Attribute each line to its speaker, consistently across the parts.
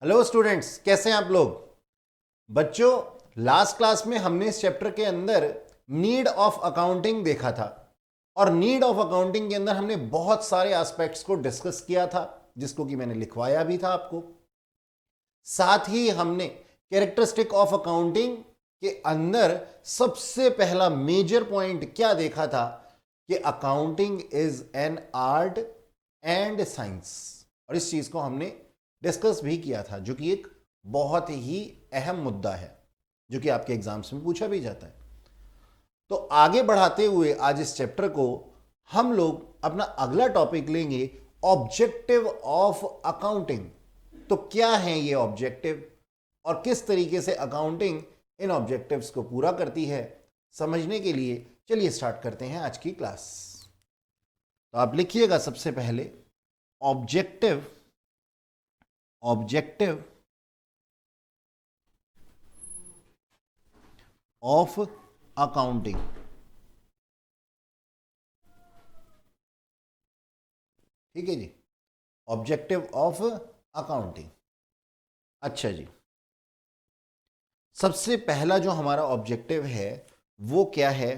Speaker 1: Hello students, कैसे हैं आप लोग। बच्चों, लास्ट क्लास में हमने इस चैप्टर के अंदर नीड ऑफ अकाउंटिंग देखा था। और नीड ऑफ अकाउंटिंग के अंदर हमने बहुत सारे एस्पेक्ट्स को डिस्कस किया था, जिसको कि मैंने लिखवाया भी था आपको। साथ ही हमने कैरेक्टरिस्टिक ऑफ अकाउंटिंग के अंदर सबसे पहला मेजर पॉइंट क्या देखा था कि accounting is an art and science. और इस चीज को हमने डिस्कस भी किया था, जो कि एक बहुत ही अहम मुद्दा है, जो कि आपके एग्जाम्स में पूछा भी जाता है। तो आगे बढ़ाते हुए आज इस चैप्टर को हम लोग अपना अगला टॉपिक लेंगे, ऑब्जेक्टिव ऑफ अकाउंटिंग। तो क्या है ये ऑब्जेक्टिव और किस तरीके से अकाउंटिंग इन ऑब्जेक्टिव्स को पूरा करती है, समझने के लिए चलिए स्टार्ट करते हैं आज की क्लास। तो आप लिखिएगा सबसे पहले ऑब्जेक्टिव ऑब्जेक्टिव ऑफ अकाउंटिंग। ठीक है जी, ऑब्जेक्टिव ऑफ अकाउंटिंग। अच्छा जी, सबसे पहला जो हमारा ऑब्जेक्टिव है वो क्या है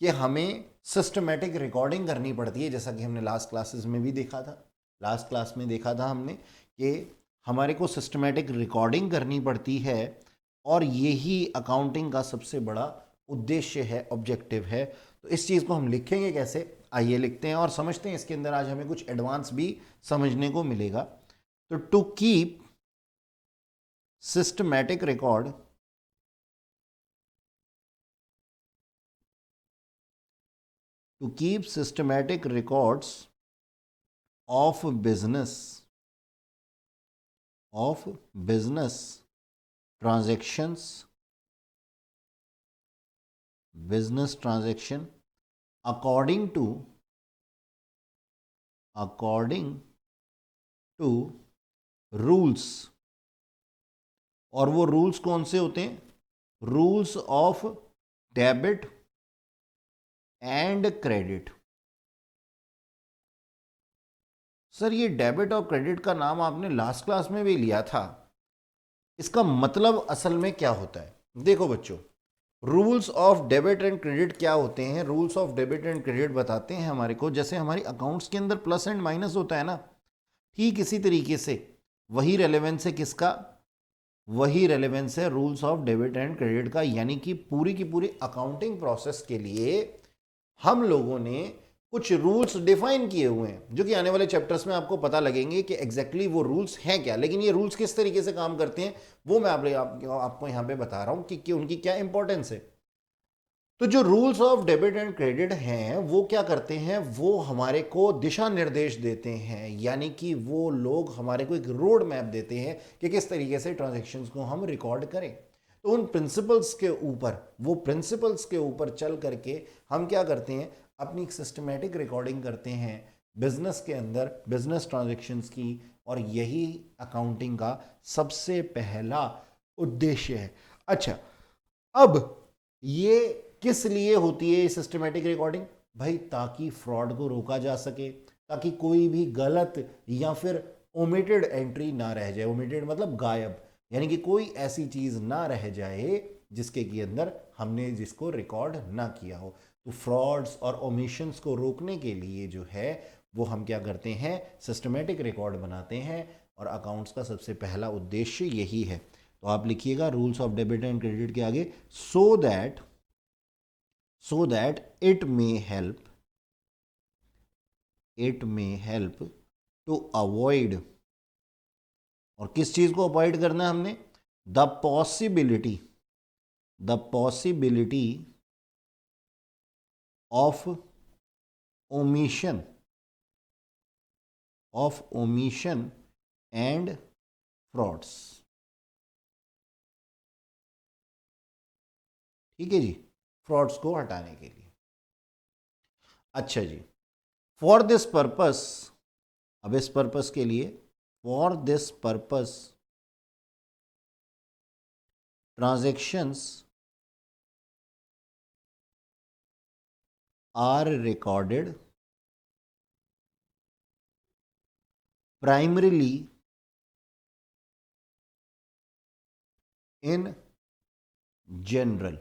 Speaker 1: कि हमें सिस्टमेटिक रिकॉर्डिंग करनी पड़ती है, जैसा कि हमने लास्ट क्लासेस में भी देखा था। लास्ट क्लास में देखा था हमने कि हमारे को सिस्टमेटिक रिकॉर्डिंग करनी पड़ती है, और यही अकाउंटिंग का सबसे बड़ा उद्देश्य है, ऑब्जेक्टिव है। तो इस चीज़ को हम लिखेंगे कैसे, आइए लिखते हैं और समझते हैं। इसके अंदर आज हमें कुछ एडवांस भी समझने को मिलेगा। तो to keep systematic record to keep systematic records of business transactions business transaction according to rules. और वो रूल्स कौन से होते हैं? Rules of debit and credit. Sir, ये डेबिट और क्रेडिट का नाम आपने लास्ट क्लास में भी लिया था, इसका मतलब असल में क्या होता है? देखो बच्चों, rules of debit and credit क्या होते हैं? Rules of debit and credit बताते हैं हमारे को, जैसे हमारी अकाउंट्स के अंदर प्लस एंड माइनस होता है ना, ठीक इसी तरीके से वही रेलेवेंस है किसका? वही रेलेवेंस है rules of debit and credit का। यानी कि पूरी की पूरी अकाउंटिंग प्रोसेस के लिए हम लोगों ने कुछ रूल्स डिफाइन किए हुए हैं, जो कि आने वाले चैप्टर्स में आपको पता लगेंगे कि एग्जैक्टली वो रूल्स हैं क्या। लेकिन ये रूल्स किस तरीके से काम करते हैं वो मैं आपको यहाँ पे बता रहा हूँ कि उनकी क्या इंपॉर्टेंस है। तो जो rules of debit and credit हैं वो क्या करते हैं? वो हमारे को दिशा निर्देश देते हैं, यानी कि वो लोग हमारे को एक रोड मैप देते हैं कि किस तरीके से ट्रांजैक्शंस को हम रिकॉर्ड करें। तो उन प्रिंसिपल्स के ऊपर, वो प्रिंसिपल्स के ऊपर चल करके हम क्या करते हैं? अपनी सिस्टमेटिक रिकॉर्डिंग करते हैं बिजनेस के अंदर, बिजनेस ट्रांजैक्शंस की। और यही अकाउंटिंग का सबसे पहला उद्देश्य है। अच्छा, अब ये किस लिए होती है सिस्टमेटिक रिकॉर्डिंग? भाई, ताकि फ्रॉड को रोका जा सके, ताकि कोई भी गलत या फिर ओमिटेड एंट्री ना रह जाए। ओमिटेड मतलब गायब, यानी कि कोई ऐसी चीज ना रह जाए जिसके के अंदर हमने जिसको रिकॉर्ड ना किया हो। तो फ्रॉड्स और ओमिशंस को रोकने के लिए जो है वो हम क्या करते हैं? सिस्टमेटिक रिकॉर्ड बनाते हैं। और अकाउंट्स का सबसे पहला उद्देश्य यही है। तो आप लिखिएगा rules of debit and credit के आगे, so that it may help to avoid। और किस चीज को अवॉइड करना है हमने? The possibility of omission and frauds. ठीक है जी, फ्रॉड्स को हटाने के लिए। अच्छा जी, फॉर दिस पर्पस, अब इस पर्पस के लिए, for this purpose transactions are recorded primarily in general,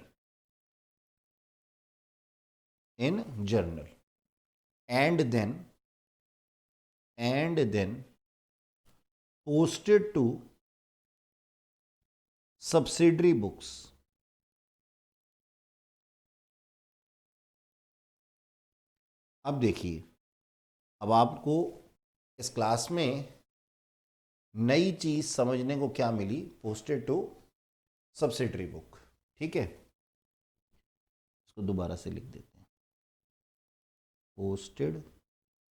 Speaker 1: and then posted to subsidiary books. अब देखिए, अब आपको इस क्लास में नई चीज समझने को क्या मिली? Posted to subsidiary book. ठीक है, इसको दोबारा से लिख देते हैं, पोस्टेड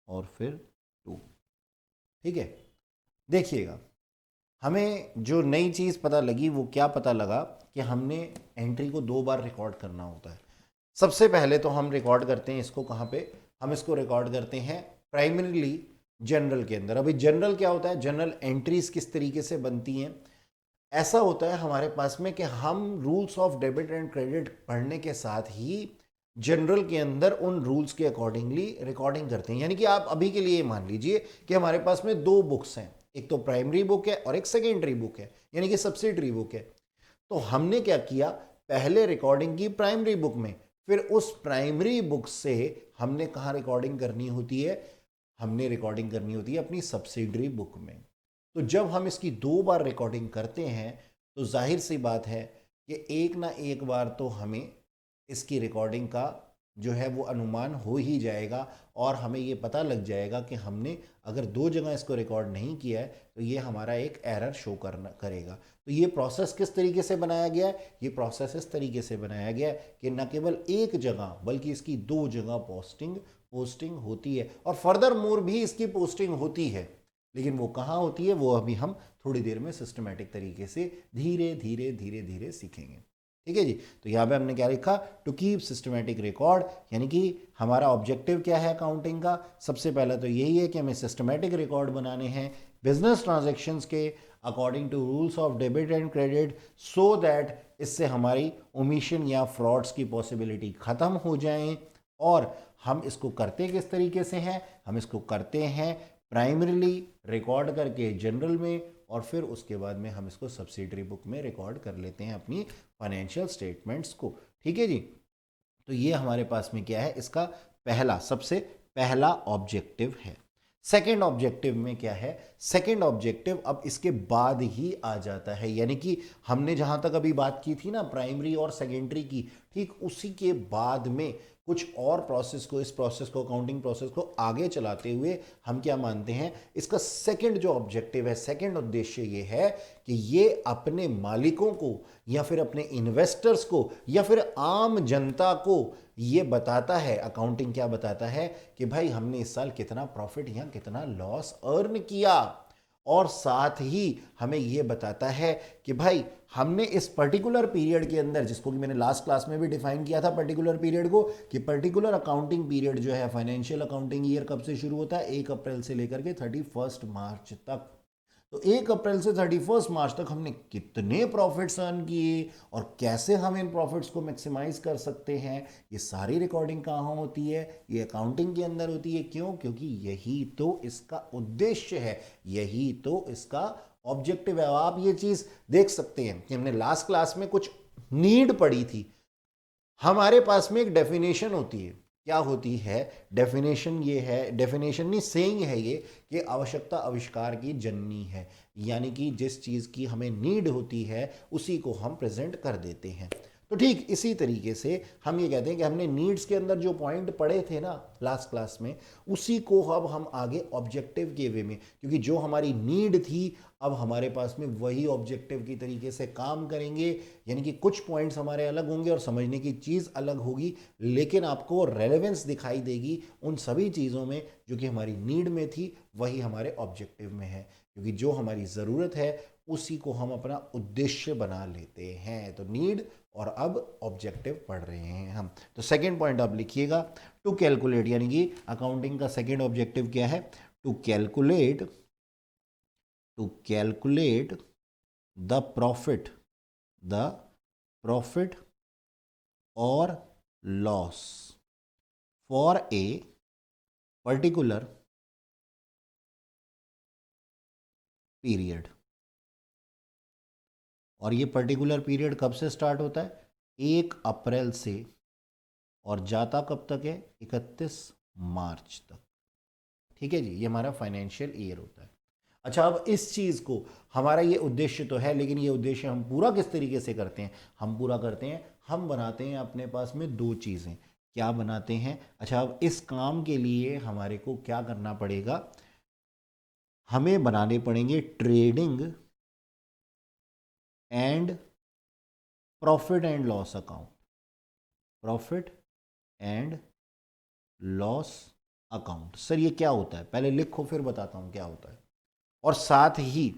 Speaker 1: और फिर टू। ठीक है, देखिएगा, हमें जो नई चीज पता लगी वो क्या पता लगा कि हमने एंट्री को 2 बार रिकॉर्ड करना होता है। सबसे पहले तो हम रिकॉर्ड करते हैं इसको कहाँ पे? हम इसको रिकॉर्ड करते हैं प्राइमरीली जनरल के अंदर। अभी जनरल क्या होता है? जनरल एंट्रीज किस तरीके से बनती हैं? ऐसा होता है हमारे पास में कि हम rules of debit and credit पढ़ने के साथ ही जनरल के अंदर उन रूल्स के अकॉर्डिंगली रिकॉर्डिंग करते हैं। यानी कि आप अभी के लिए मान लीजिए कि हमारे पास में 2 बुक्स हैं, एक तो प्राइमरी बुक है और एक सेकेंडरी बुक है, यानी कि सब्सिडरी बुक है। तो हमने क्या किया? पहले रिकॉर्डिंग की प्राइमरी बुक में, फिर उस प्राइमरी बुक से हमने कहाँ रिकॉर्डिंग करनी होती है? हमने रिकॉर्डिंग करनी होती है अपनी सब्सिडरी बुक में। तो जब हम इसकी 2 बार रिकॉर्डिंग करते हैं तो जाहिर सी बात है कि एक ना एक बार तो हमें इसकी रिकॉर्डिंग का जो है वो अनुमान हो ही जाएगा और हमें ये पता लग जाएगा कि हमने अगर 2 जगह इसको रिकॉर्ड नहीं किया है तो ये हमारा एक एरर शो करेगा। तो ये प्रोसेस किस तरीके से बनाया गया है? ये प्रोसेस इस तरीके से बनाया गया है कि न केवल एक जगह बल्कि इसकी 2 जगह पोस्टिंग होती है और फर्दर मोर भी इसकी पोस्टिंग होती है। लेकिन वो कहाँ होती है वो अभी हम थोड़ी देर में सिस्टमेटिक तरीके से धीरे धीरे धीरे धीरे सीखेंगे। ठीक है जी। तो यहाँ पे हमने क्या लिखा? टू कीप सिस्टमेटिक रिकॉर्ड, यानी कि हमारा ऑब्जेक्टिव क्या है अकाउंटिंग का? सबसे पहला तो यही है कि हमें सिस्टमेटिक रिकॉर्ड बनाने हैं बिजनेस ट्रांजैक्शंस के according to rules of debit and credit, so that इससे हमारी ओमिशन या फ्रॉड्स की पॉसिबिलिटी खत्म हो जाए। और हम इसको करते किस तरीके से हैं? हम इसको करते हैं प्राइमरीली रिकॉर्ड करके जनरल में और फिर उसके बाद में हम इसको सब्सिडरी बुक में रिकॉर्ड कर लेते हैं अपनी फाइनेंशियल स्टेटमेंट्स को। ठीक है जी। तो ये हमारे पास में क्या है? इसका पहला, सबसे पहला ऑब्जेक्टिव है। सेकेंड ऑब्जेक्टिव में क्या है? सेकेंड ऑब्जेक्टिव अब इसके बाद ही आ जाता है, यानी कि हमने जहां तक अभी बात की थी ना प्राइमरी और सेकेंडरी की, ठीक उसी के बाद में कुछ और प्रोसेस को, इस प्रोसेस को, अकाउंटिंग प्रोसेस को आगे चलाते हुए हम क्या मानते हैं? इसका सेकंड जो ऑब्जेक्टिव है, सेकंड उद्देश्य ये है कि ये अपने मालिकों को या फिर अपने इन्वेस्टर्स को या फिर आम जनता को ये बताता है, अकाउंटिंग क्या बताता है कि भाई हमने इस साल कितना प्रॉफिट या कितना लॉस अर्न किया, और साथ ही हमें यह बताता है कि भाई हमने इस पर्टिकुलर पीरियड के अंदर, जिसको कि मैंने लास्ट क्लास में भी डिफाइन किया था पर्टिकुलर पीरियड को, कि पर्टिकुलर अकाउंटिंग पीरियड जो है फाइनेंशियल अकाउंटिंग ईयर कब से शुरू होता है? 1 अप्रैल से लेकर के 31 मार्च तक। तो 1 अप्रैल से 31 मार्च तक हमने कितने प्रॉफिट्स अर्न किए और कैसे हम इन प्रॉफिट्स को मैक्सिमाइज कर सकते हैं, ये सारी रिकॉर्डिंग कहाँ होती है? ये अकाउंटिंग के अंदर होती है। क्यों? क्योंकि यही तो इसका उद्देश्य है, यही तो इसका ऑब्जेक्टिव है। आप ये चीज देख सकते हैं कि हमने लास्ट क्लास में कुछ नीड पढ़ी थी। हमारे पास में एक डेफिनेशन होती है। क्या होती है डेफिनेशन? ये है, डेफिनेशन नहीं, सेइंग है ये कि आवश्यकता आविष्कार की जननी है, यानी कि जिस चीज़ की हमें नीड होती है उसी को हम प्रेजेंट कर देते हैं। तो ठीक इसी तरीके से हम ये कहते हैं कि हमने नीड्स के अंदर जो पॉइंट पढ़े थे ना लास्ट क्लास में, उसी को अब हम आगे ऑब्जेक्टिव के वे में, क्योंकि जो हमारी नीड थी अब हमारे पास में वही ऑब्जेक्टिव की तरीके से काम करेंगे। यानी कि कुछ पॉइंट्स हमारे अलग होंगे और समझने की चीज़ अलग होगी, लेकिन आपको रेलेवेंस दिखाई देगी उन सभी चीज़ों में जो कि हमारी नीड में थी, वही हमारे ऑब्जेक्टिव में है। क्योंकि जो हमारी ज़रूरत है उसी को हम अपना उद्देश्य बना लेते हैं। तो नीड और अब ऑब्जेक्टिव पढ़ रहे हैं हम। तो सेकेंड पॉइंट आप लिखिएगा, टू कैलकुलेट, यानी कि अकाउंटिंग का सेकेंड ऑब्जेक्टिव क्या है? टू कैलकुलेट द प्रॉफिट और loss for a particular period. और ये पर्टिकुलर पीरियड कब से स्टार्ट होता है? 1 अप्रैल से, और जाता कब तक है? 31 मार्च तक। ठीक है जी, ये हमारा फाइनेंशियल ईयर होता है। अच्छा, अब इस चीज़ को, हमारा ये उद्देश्य तो है, लेकिन ये उद्देश्य हम पूरा किस तरीके से करते हैं? हम पूरा करते हैं, हम बनाते हैं अपने पास में दो चीज़ें। क्या बनाते हैं? अच्छा, अब इस काम के लिए हमारे को क्या करना पड़ेगा? हमें बनाने पड़ेंगे trading and profit and loss account. Profit and loss account. Sir ये क्या होता है? पहले लिखो फिर बताता हूं क्या होता है। और साथ ही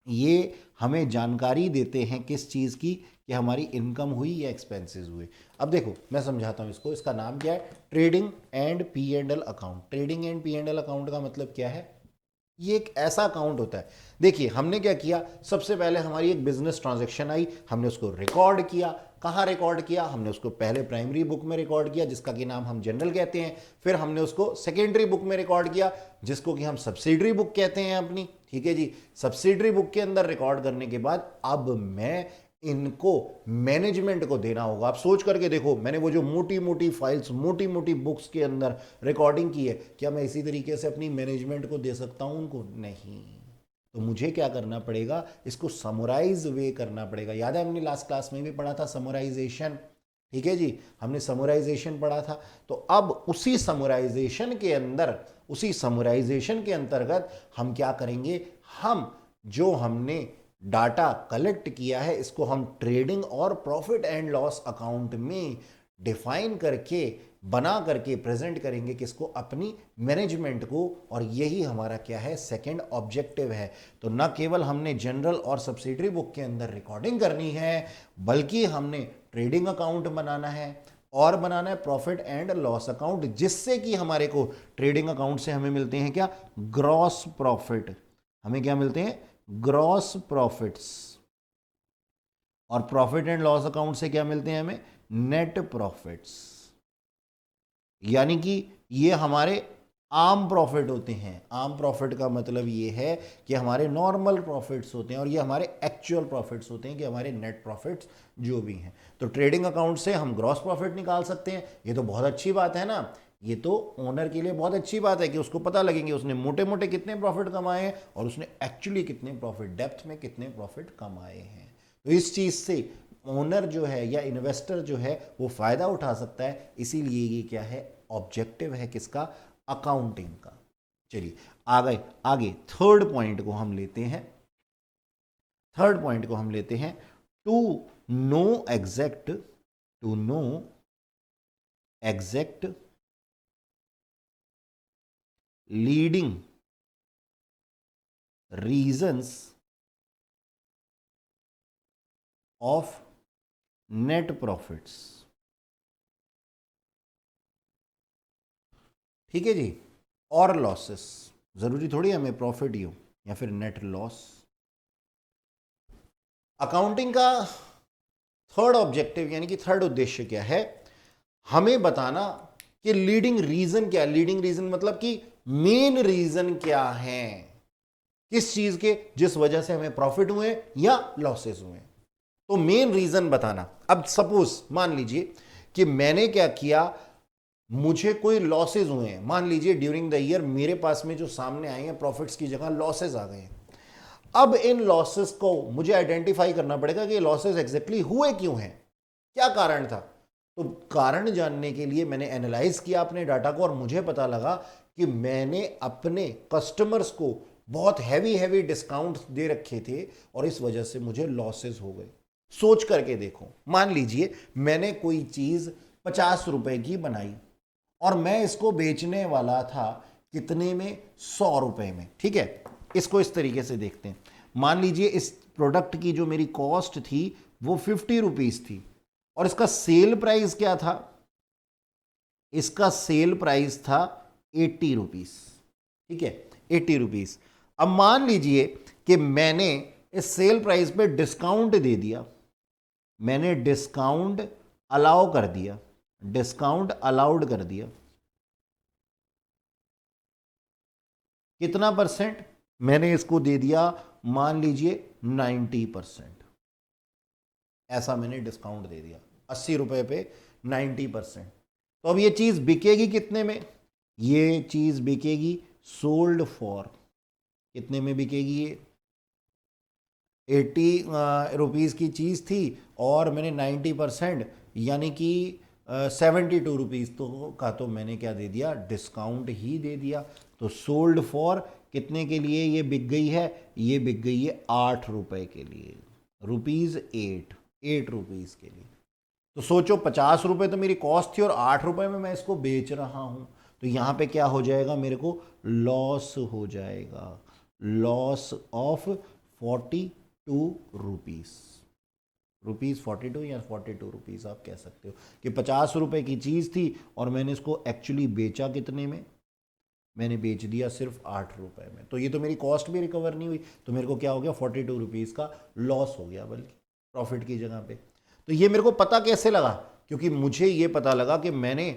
Speaker 1: ये हमें जानकारी देते हैं किस चीज़ की, कि हमारी इनकम हुई या एक्सपेंसेस हुए। अब देखो मैं समझाता हूँ इसको। इसका नाम क्या है? Trading and P and L account. Trading and P and L account का मतलब क्या है? ये एक ऐसा अकाउंट होता है। देखिए हमने क्या किया, सबसे पहले हमारी एक बिजनेस ट्रांजैक्शन आई, हमने उसको रिकॉर्ड किया। कहाँ रिकॉर्ड किया? हमने उसको पहले प्राइमरी बुक में रिकॉर्ड किया, जिसका कि नाम हम जनरल कहते हैं। फिर हमने उसको सेकेंडरी बुक में रिकॉर्ड किया, जिसको कि हम सब्सिडरी बुक कहते हैं अपनी। ठीक है जी, सब्सिडरी बुक के अंदर रिकॉर्ड करने के बाद अब मैं इनको मैनेजमेंट को देना होगा। आप सोच करके देखो, मैंने वो जो मोटी मोटी फाइल्स, मोटी मोटी बुक्स के अंदर रिकॉर्डिंग की है, क्या मैं इसी तरीके से अपनी मैनेजमेंट को दे सकता हूं उनको? नहीं। तो मुझे क्या करना पड़ेगा? इसको समराइज वे करना पड़ेगा। याद है हमने लास्ट क्लास में भी पढ़ा था समराइजेशन। ठीक है जी, हमने समराइजेशन पढ़ा था। तो अब उसी समराइजेशन के अंदर, उसी समराइजेशन के अंतर्गत हम क्या करेंगे? हम जो हमने डाटा कलेक्ट किया है, इसको हम ट्रेडिंग और प्रॉफिट एंड लॉस अकाउंट में डिफाइन करके, बना करके प्रेजेंट करेंगे किसको? अपनी मैनेजमेंट को। और यही हमारा क्या है? सेकंड ऑब्जेक्टिव है। तो न केवल हमने जनरल और सब्सिडरी बुक के अंदर रिकॉर्डिंग करनी है, बल्कि हमने ट्रेडिंग अकाउंट बनाना है और बनाना है प्रॉफिट एंड लॉस अकाउंट, जिससे कि हमारे को ट्रेडिंग अकाउंट से हमें मिलते हैं क्या? Gross profit. हमें क्या मिलते हैं? Gross profits. और प्रॉफिट एंड लॉस अकाउंट से क्या मिलते हैं हमें? Net profits. यानी कि ये हमारे आम प्रॉफिट होते हैं। आम प्रॉफिट का मतलब ये है कि हमारे नॉर्मल प्रॉफिट्स होते हैं, और ये हमारे एक्चुअल प्रॉफिट्स होते हैं, कि हमारे नेट प्रॉफिट्स जो भी हैं। तो ट्रेडिंग अकाउंट से हम ग्रॉस प्रॉफिट निकाल सकते हैं। ये तो बहुत अच्छी बात है ना। ये तो ओनर के लिए बहुत अच्छी बात है कि उसको पता लगेंगे उसने मोटे मोटे कितने प्रॉफिट कमाए हैं, और उसने एक्चुअली कितने प्रॉफिट, डेप्थ में कितने प्रॉफिट कमाए हैं। तो इस चीज़ से ओनर जो है या इन्वेस्टर जो है वो फ़ायदा उठा सकता है। इसीलिए ये क्या है? ऑब्जेक्टिव है किसका? अकाउंटिंग का। चलिए आगे आगे थर्ड पॉइंट को हम लेते हैं। थर्ड पॉइंट को हम लेते हैं, to know exact, to know exact leading reasons of net profits. ठीक है जी, और लॉसेस। जरूरी थोड़ी हमें प्रॉफिट ही हो या फिर नेट लॉस। अकाउंटिंग का थर्ड ऑब्जेक्टिव यानी कि थर्ड उद्देश्य क्या है? हमें बताना कि लीडिंग रीजन क्या है। लीडिंग रीजन मतलब कि मेन रीजन क्या है, किस चीज के, जिस वजह से हमें प्रॉफिट हुए या लॉसेस हुए। तो मेन रीजन बताना। अब सपोज मान लीजिए कि मैंने क्या किया, मुझे कोई लॉसेज हुए हैं। मान लीजिए ड्यूरिंग द ईयर मेरे पास में जो सामने आए हैं प्रॉफिट्स की जगह लॉसेज आ गए हैं। अब इन लॉसेस को मुझे आइडेंटिफाई करना पड़ेगा कि लॉसेस एग्जैक्टली हुए क्यों हैं, क्या कारण था। तो कारण जानने के लिए मैंने एनालाइज किया अपने डाटा को, और मुझे पता लगा कि मैंने अपने कस्टमर्स को बहुत हैवी हैवी डिस्काउंट दे रखे थे, और इस वजह से मुझे लॉसेस हो गए। सोच करके देखो, मान लीजिए मैंने कोई चीज 50 रुपए की बनाई, और मैं इसको बेचने वाला था कितने में? 100 रुपए में। ठीक है, इसको इस तरीके से देखते हैं। मान लीजिए इस प्रोडक्ट की जो मेरी कॉस्ट थी वो 50 रुपीज थी, और इसका सेल प्राइस क्या था? इसका सेल प्राइस था 80 रुपीज। ठीक है, 80 रुपीज। अब मान लीजिए कि मैंने इस सेल प्राइस पे डिस्काउंट दे दिया, मैंने डिस्काउंट अलाउ कर दिया, डिस्काउंट अलाउड कर दिया। कितना परसेंट? मैंने इसको दे दिया मान लीजिए 90%। ऐसा मैंने डिस्काउंट दे दिया 80 रुपये पे 90%। तो अब ये चीज़ बिकेगी कितने में? ये चीज़ बिकेगी सोल्ड फॉर, कितने में बिकेगी ये? 80 रुपीज़ की चीज़ थी और मैंने 90% यानी कि 72 रुपीज़ तो मैंने क्या दे दिया, डिस्काउंट ही दे दिया। तो सोल्ड फॉर कितने के लिए ये बिक गई है? ये बिक गई है 8 रुपये के लिए, ₹8 के लिए। तो सोचो 50 रुपये तो मेरी कॉस्ट थी और 8 रुपये में मैं इसको बेच रहा हूँ, तो यहाँ पे क्या हो जाएगा, मेरे को लॉस हो जाएगा, लॉस ऑफ 42 रुपीज़, ₹42 या 42 आप कह सकते हो कि 50 रुपये की चीज़ थी और मैंने इसको एक्चुअली बेचा कितने में? मैंने बेच दिया सिर्फ 8 रुपये में। तो ये तो मेरी कॉस्ट भी रिकवर नहीं हुई, तो मेरे को क्या हो गया, 42 रुपीज़ का लॉस हो गया, बल्कि प्रॉफिट की जगह पे। तो ये मेरे को पता कैसे लगा? क्योंकि मुझे ये पता लगा कि मैंने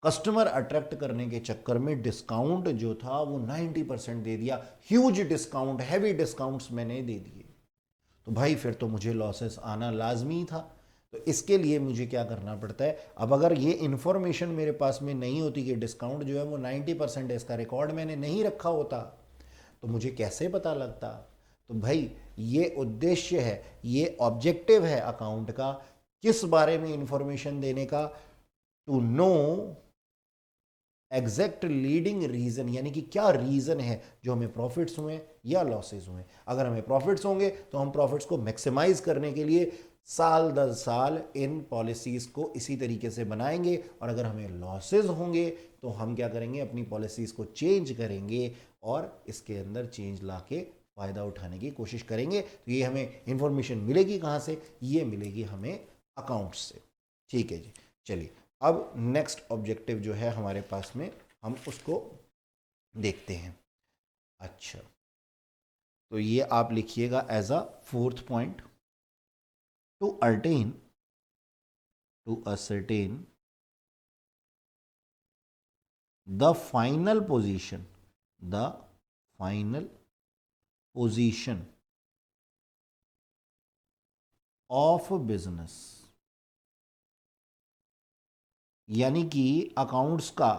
Speaker 1: कस्टमर अट्रैक्ट करने के चक्कर में डिस्काउंट जो था वो 90% दे दिया, ह्यूज डिस्काउंट, हैवी डिस्काउंट्स मैंने दे दिए। तो भाई फिर तो मुझे लॉसेस आना लाजमी था। तो इसके लिए मुझे क्या करना पड़ता है? अब अगर ये इन्फॉर्मेशन मेरे पास में नहीं होती कि डिस्काउंट जो है वो 90% है, इसका रिकॉर्ड मैंने नहीं रखा होता, तो मुझे कैसे पता लगता? तो भाई ये उद्देश्य है, ये ऑब्जेक्टिव है अकाउंट का, किस बारे में इंफॉर्मेशन देने का? To know exact leading reason, यानी कि क्या रीजन है जो हमें प्रॉफिट्स हुए या लॉसेस हुए। अगर हमें प्रॉफिट्स होंगे तो हम प्रॉफिट्स को मैक्सिमाइज करने के लिए साल दर साल इन पॉलिसीज को इसी तरीके से बनाएंगे, और अगर हमें लॉसेस होंगे तो हम क्या करेंगे, अपनी पॉलिसीज को चेंज करेंगे और इसके अंदर चेंज ला के फ़ायदा उठाने की कोशिश करेंगे। तो ये हमें इंफॉर्मेशन मिलेगी कहाँ से? ये मिलेगी हमें अकाउंट्स से। ठीक है जी, चलिए अब नेक्स्ट ऑब्जेक्टिव जो है हमारे पास में, हम उसको देखते हैं। अच्छा, तो ये आप लिखिएगा as a 4th point, to ascertain the final position of business, यानी कि अकाउंट्स का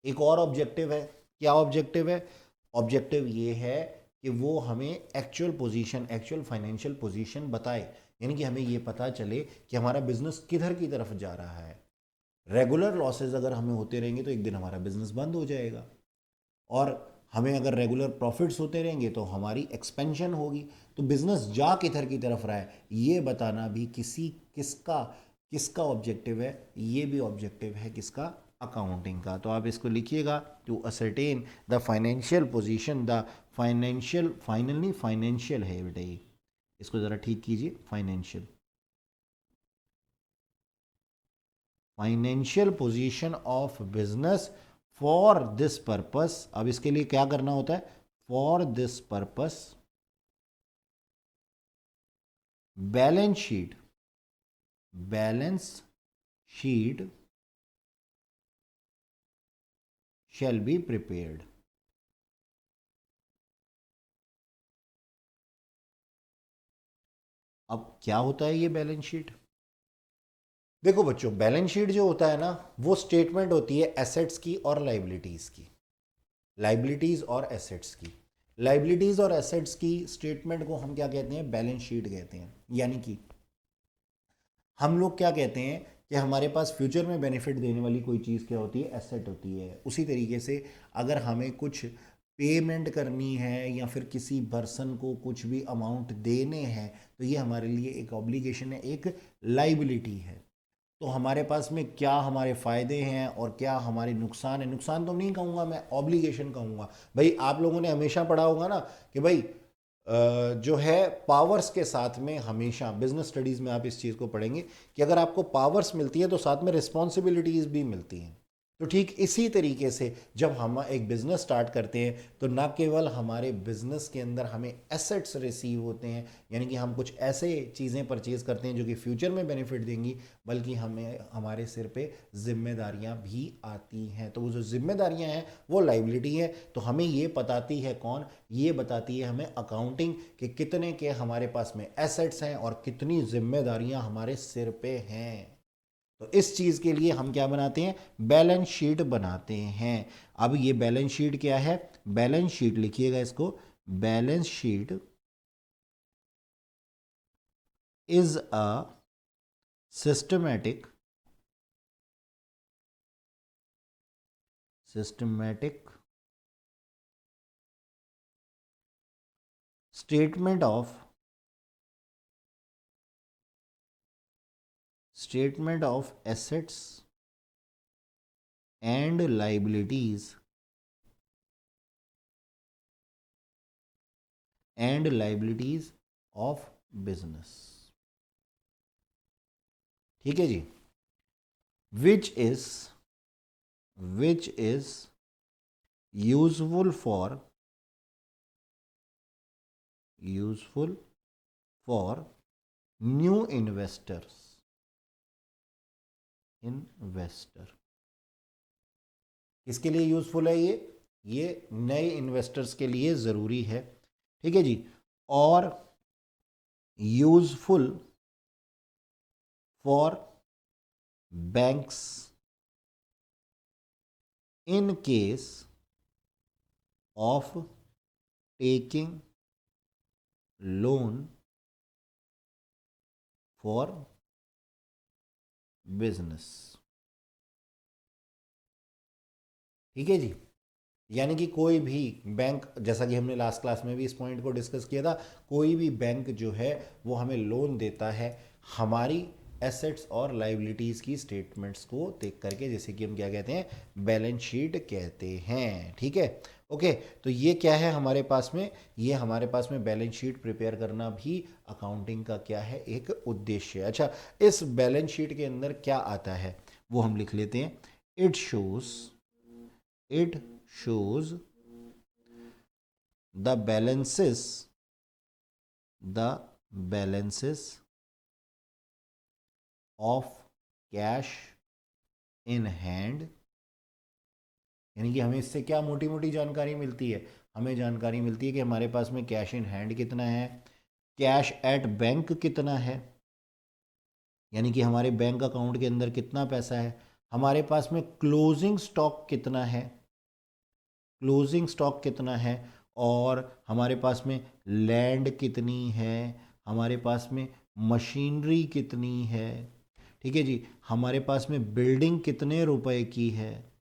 Speaker 1: एक और ऑब्जेक्टिव है। क्या ऑब्जेक्टिव है? ऑब्जेक्टिव ये है कि वो हमें actual position, actual financial position बताए, यानी कि हमें ये पता चले कि हमारा बिजनेस किधर की तरफ जा रहा है। रेगुलर लॉसेज अगर हमें होते रहेंगे तो एक दिन हमारा बिजनेस बंद हो जाएगा, और हमें अगर रेगुलर प्रॉफिट्स होते रहेंगे तो हमारी एक्सपेंशन होगी। तो बिजनेस जा किधर की तरफ रहा है ये बताना भी किसका किसका ऑब्जेक्टिव है? ये भी ऑब्जेक्टिव है किसका? अकाउंटिंग का। तो आप इसको लिखिएगा, to ascertain the financial position, the financial, final नहीं फाइनेंशियल है बेटा, ये इसको ज़रा ठीक कीजिए, financial position of business for this purpose. अब इसके लिए क्या करना होता है? For this purpose balance sheet shall be prepared। अब क्या होता है ये बैलेंस शीट? देखो बच्चों, बैलेंस शीट जो होता है ना, वो स्टेटमेंट होती है एसेट्स की और लाइबिलिटीज की, लाइबिलिटीज और एसेट्स की। लाइबिलिटीज और एसेट्स की स्टेटमेंट को हम क्या कहते हैं? बैलेंस शीट कहते हैं। यानी कि हम लोग क्या कहते हैं कि हमारे पास फ्यूचर में बेनिफिट देने वाली कोई चीज़ क्या होती है? एसेट होती है। उसी तरीके से अगर हमें कुछ पेमेंट करनी है या फिर किसी पर्सन को कुछ भी अमाउंट देने हैं, तो ये हमारे लिए एक ऑब्लिगेशन है, एक लाइबिलिटी है। तो हमारे पास में क्या हमारे फ़ायदे हैं और क्या हमारे नुकसान है? नुकसान तो नहीं कहूँगा मैं, ऑब्लिगेशन कहूँगा। भाई आप लोगों ने हमेशा पढ़ा होगा ना कि भाई जो है पावर्स के साथ में, हमेशा बिजनेस स्टडीज़ में आप इस चीज़ को पढ़ेंगे कि अगर आपको पावर्स मिलती है तो साथ में रिस्पॉन्सिबिलिटीज़ भी मिलती हैं। तो ठीक इसी तरीके से जब हम एक बिज़नेस स्टार्ट करते हैं तो ना केवल हमारे बिज़नेस के अंदर हमें एसेट्स रिसीव होते हैं, यानी कि हम कुछ ऐसे चीज़ें परचेज़ करते हैं जो कि फ्यूचर में बेनिफिट देंगी, बल्कि हमें हमारे सिर पे जिम्मेदारियां भी आती हैं। तो वो जो जिम्मेदारियां हैं वो लाइबिलिटी है। तो हमें ये बताती है कौन, ये बताती है हमें अकाउंटिंग कि कितने के हमारे पास में एसेट्स हैं और कितनी जिम्मेदारियां हमारे सिर पे हैं। तो इस चीज के लिए हम क्या बनाते हैं, बैलेंस शीट बनाते हैं। अब ये बैलेंस शीट क्या है, बैलेंस शीट लिखिएगा इसको, balance sheet is a systematic statement of assets and liabilities of business. ठीक है जी, which is useful for new investor. किसके लिए यूजफुल है ये नए इन्वेस्टर्स के लिए ज़रूरी है। ठीक है जी, और useful for banks in case of taking loan for business. ठीक है जी, यानी कि कोई भी बैंक, जैसा कि हमने लास्ट क्लास में भी इस पॉइंट को डिस्कस किया था, कोई भी बैंक जो है वो हमें लोन देता है हमारी एसेट्स और लाइबिलिटीज़ की स्टेटमेंट्स को देख करके, जैसे कि हम क्या कहते हैं, बैलेंस शीट कहते हैं। ठीक है, ओके। तो ये क्या है हमारे पास में, ये हमारे पास में बैलेंस शीट प्रिपेयर करना भी अकाउंटिंग का क्या है, एक उद्देश्य है। अच्छा, इस बैलेंस शीट के अंदर क्या आता है वो हम लिख लेते हैं। It shows the balances of cash in hand। यानी कि हमें इससे क्या मोटी मोटी जानकारी मिलती है, हमें जानकारी मिलती है कि हमारे पास में कैश इन हैंड कितना है, कैश एट बैंक कितना है, यानी कि हमारे बैंक अकाउंट के अंदर कितना पैसा है, हमारे पास में क्लोजिंग स्टॉक कितना है, और हमारे पास में लैंड कितनी है, हमारे पास में मशीनरी कितनी है। ठीक है जी, हमारे पास में बिल्डिंग कितने रुपए की है।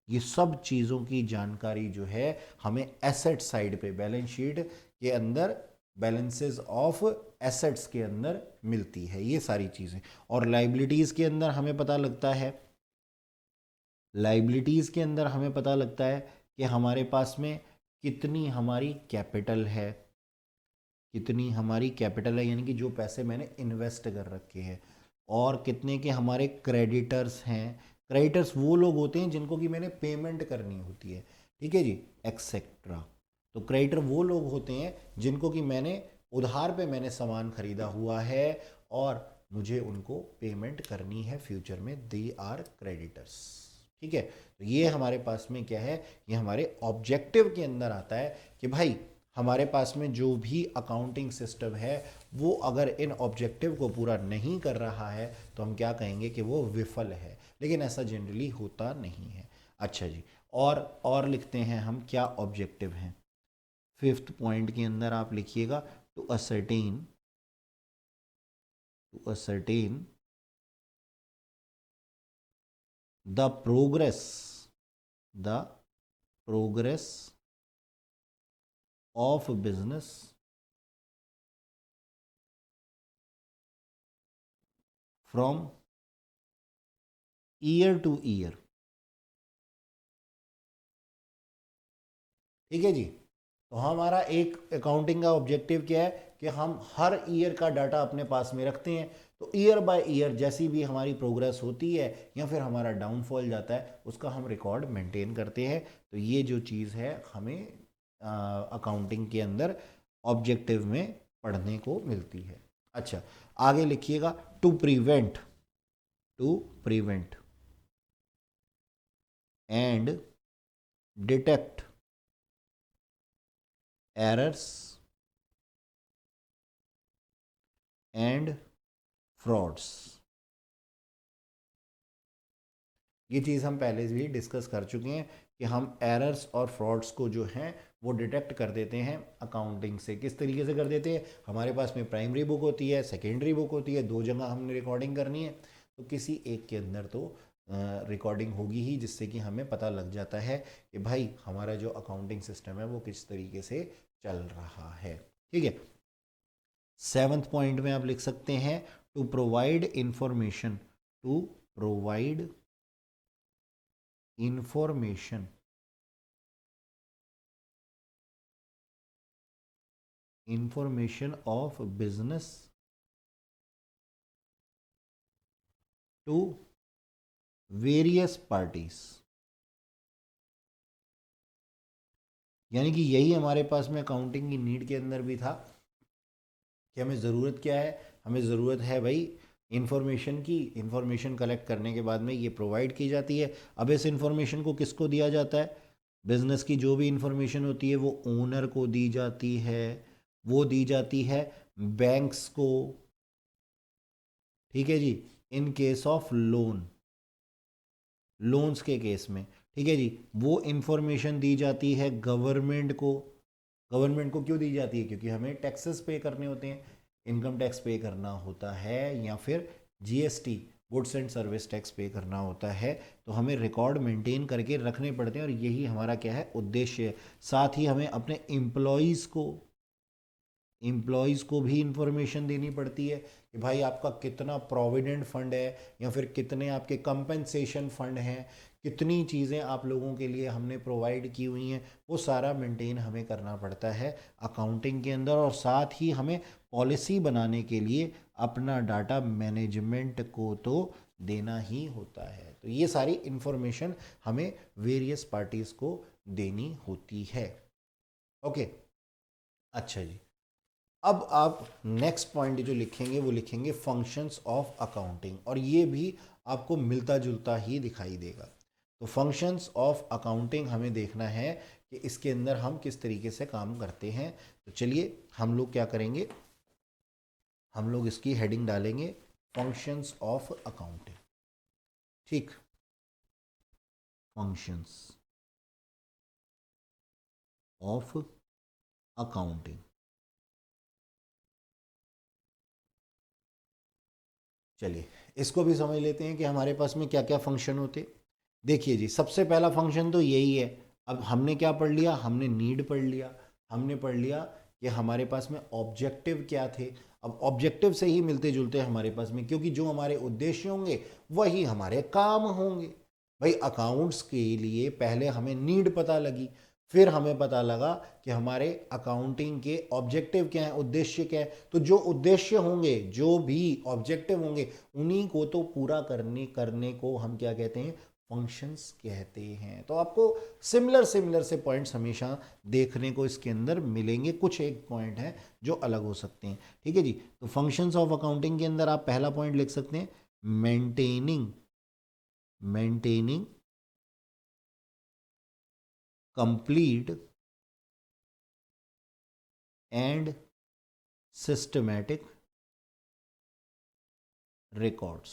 Speaker 1: ये सब चीज़ों की जानकारी जो है हमें एसेट साइड पे बैलेंस शीट के अंदर, बैलेंसेस ऑफ एसेट्स के अंदर मिलती है ये सारी चीज़ें। और लाइबिलिटीज़ के अंदर हमें पता लगता है, कि हमारे पास में कितनी हमारी कैपिटल है, यानी कि जो पैसे मैंने इन्वेस्ट कर रखे हैं, और कितने के हमारे क्रेडिटर्स हैं। क्रेडिटर्स वो लोग होते हैं जिनको कि मैंने पेमेंट करनी होती है। ठीक है जी, एक्सेट्रा। तो क्रेडिटर वो लोग होते हैं जिनको कि मैंने उधार पे मैंने सामान खरीदा हुआ है और मुझे उनको पेमेंट करनी है फ्यूचर में, दे आर क्रेडिटर्स। ठीक है, तो ये हमारे पास में क्या है, ये हमारे ऑब्जेक्टिव के अंदर आता है कि भाई हमारे पास में जो भी अकाउंटिंग सिस्टम है वो अगर इन ऑब्जेक्टिव को पूरा नहीं कर रहा है तो हम क्या कहेंगे कि वो विफल है, लेकिन ऐसा जनरली होता नहीं है। अच्छा जी, और लिखते हैं हम क्या ऑब्जेक्टिव हैं। फिफ्थ पॉइंट के अंदर आप लिखिएगा, to ascertain the progress of business from year to year. ठीक है जी, तो हमारा एक अकाउंटिंग का ऑब्जेक्टिव क्या है कि हम हर ईयर का डाटा अपने पास में रखते हैं। तो ईयर बाय ईयर जैसी भी हमारी प्रोग्रेस होती है या फिर हमारा डाउनफॉल जाता है उसका हम रिकॉर्ड मेंटेन करते हैं। तो ये जो चीज़ है हमें अकाउंटिंग के अंदर ऑब्जेक्टिव में पढ़ने को मिलती है। अच्छा, आगे लिखिएगा, to prevent and detect errors and frauds. ये चीज़ हम पहले भी डिस्कस कर चुके हैं कि हम एरर्स और फ्रॉड्स को जो हैं वो डिटेक्ट कर देते हैं अकाउंटिंग से। किस तरीके से कर देते हैं? हमारे पास में प्राइमरी बुक होती है, सेकेंडरी बुक होती है, दो जगह हमने रिकॉर्डिंग करनी है, तो किसी एक के अंदर तो रिकॉर्डिंग होगी ही, जिससे कि हमें पता लग जाता है कि भाई हमारा जो अकाउंटिंग सिस्टम है वो किस तरीके से चल रहा है। ठीक है, 7th पॉइंट में आप लिख सकते हैं, to provide information information of business to various parties। यानी कि यही हमारे पास में अकाउंटिंग की नीड के अंदर भी था कि हमें ज़रूरत क्या है? हमें ज़रूरत है भाई इंफॉर्मेशन की। इंफॉर्मेशन कलेक्ट करने के बाद में ये प्रोवाइड की जाती है। अब इस इंफॉर्मेशन को किसको दिया जाता है? बिजनेस की जो भी इंफॉर्मेशन होती है वो ओनर को दी जाती है, वो दी जाती है बैंक्स को। ठीक है जी, इन केस ऑफ लोन्स के केस में। ठीक है जी, वो इंफॉर्मेशन दी जाती है गवर्नमेंट को। गवर्नमेंट को क्यों दी जाती है? क्योंकि हमें टैक्सेस पे करने होते हैं, इनकम टैक्स पे करना होता है या फिर GST goods and service tax पे करना होता है। तो हमें रिकॉर्ड मेंटेन करके रखने पड़ते हैं और यही हमारा क्या है? उद्देश्य है। साथ ही हमें अपने एम्प्लॉयज़ को भी इंफॉर्मेशन देनी पड़ती है कि भाई आपका कितना प्रोविडेंट फंड है या फिर कितने आपके कंपनसेशन फंड हैं, कितनी चीज़ें आप लोगों के लिए हमने प्रोवाइड की हुई हैं, वो सारा मेंटेन हमें करना पड़ता है अकाउंटिंग के अंदर। और साथ ही हमें पॉलिसी बनाने के लिए अपना डाटा मैनेजमेंट को तो देना ही होता है। तो ये सारी इंफॉर्मेशन हमें वेरियस पार्टीज़ को देनी होती है। ओके, अच्छा जी, अब आप नेक्स्ट पॉइंट जो लिखेंगे वो लिखेंगे फंक्शंस ऑफ अकाउंटिंग, और ये भी आपको मिलता जुलता ही दिखाई देगा। तो फंक्शंस ऑफ अकाउंटिंग हमें देखना है कि इसके अंदर हम किस तरीके से काम करते हैं। तो चलिए हम लोग क्या करेंगे, हम लोग इसकी हेडिंग डालेंगे फंक्शंस ऑफ अकाउंटिंग। ठीक, फंक्शंस ऑफ अकाउंटिंग। चलिए इसको भी समझ लेते हैं कि हमारे पास में क्या क्या फंक्शन होते। देखिए जी, सबसे पहला फंक्शन तो यही है। अब हमने क्या पढ़ लिया? हमने नीड पढ़ लिया, हमने पढ़ लिया कि हमारे पास में ऑब्जेक्टिव क्या थे। अब ऑब्जेक्टिव से ही मिलते जुलते हमारे पास में, क्योंकि जो हमारे उद्देश्य होंगे वही हमारे काम होंगे। भाई अकाउंट्स के लिए पहले हमें नीड पता लगी, फिर हमें पता लगा कि हमारे अकाउंटिंग के ऑब्जेक्टिव क्या हैं, उद्देश्य क्या है। तो जो उद्देश्य होंगे, जो भी ऑब्जेक्टिव होंगे, उन्हीं को तो पूरा करने को हम क्या कहते हैं? फंक्शंस कहते हैं। तो आपको सिमिलर सिमिलर से पॉइंट्स हमेशा देखने को इसके अंदर मिलेंगे। कुछ एक पॉइंट हैं जो अलग हो सकते हैं। ठीक है जी, तो फंक्शंस ऑफ अकाउंटिंग के अंदर आप पहला पॉइंट लिख सकते हैं, maintaining complete and systematic records.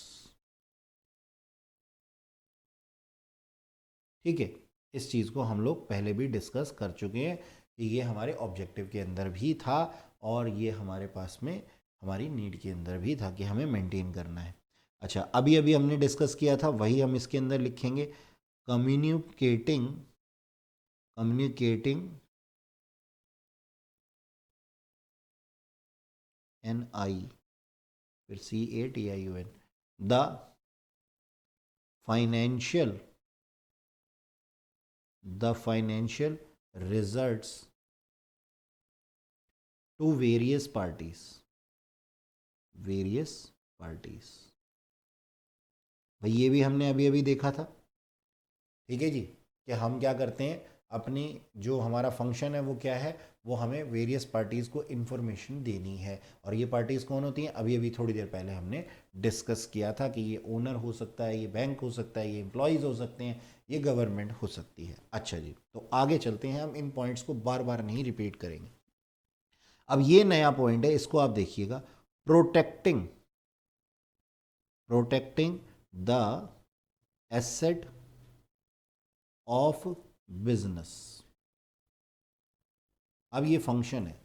Speaker 1: ठीक है, इस चीज़ को हम लोग पहले भी डिस्कस कर चुके हैं कि ये हमारे ऑब्जेक्टिव के अंदर भी था और ये हमारे पास में हमारी नीड के अंदर भी था कि हमें मेंटेन करना है। अच्छा, अभी अभी हमने डिस्कस किया था वही हम इसके अंदर लिखेंगे, कम्युनिकेटिंग NI फिर CATION the financial results to various parties. Parties. भाई ये भी हमने अभी अभी देखा था, ठीक है जी, कि हम क्या करते हैं, अपनी जो हमारा फंक्शन है वो क्या है, वो हमें वेरियस पार्टीज़ को इन्फॉर्मेशन देनी है। और ये पार्टीज़ कौन होती हैं, अभी अभी थोड़ी देर पहले हमने डिस्कस किया था कि ये ओनर हो सकता है, ये बैंक हो सकता है, ये एम्प्लॉयज़ हो सकते हैं, ये गवर्नमेंट हो सकती है। अच्छा जी, तो आगे चलते हैं, हम इन पॉइंट्स को बार बार नहीं रिपीट करेंगे। अब ये नया पॉइंट है, इसको आप देखिएगा, protecting protecting the asset of business. अब ये फंक्शन है।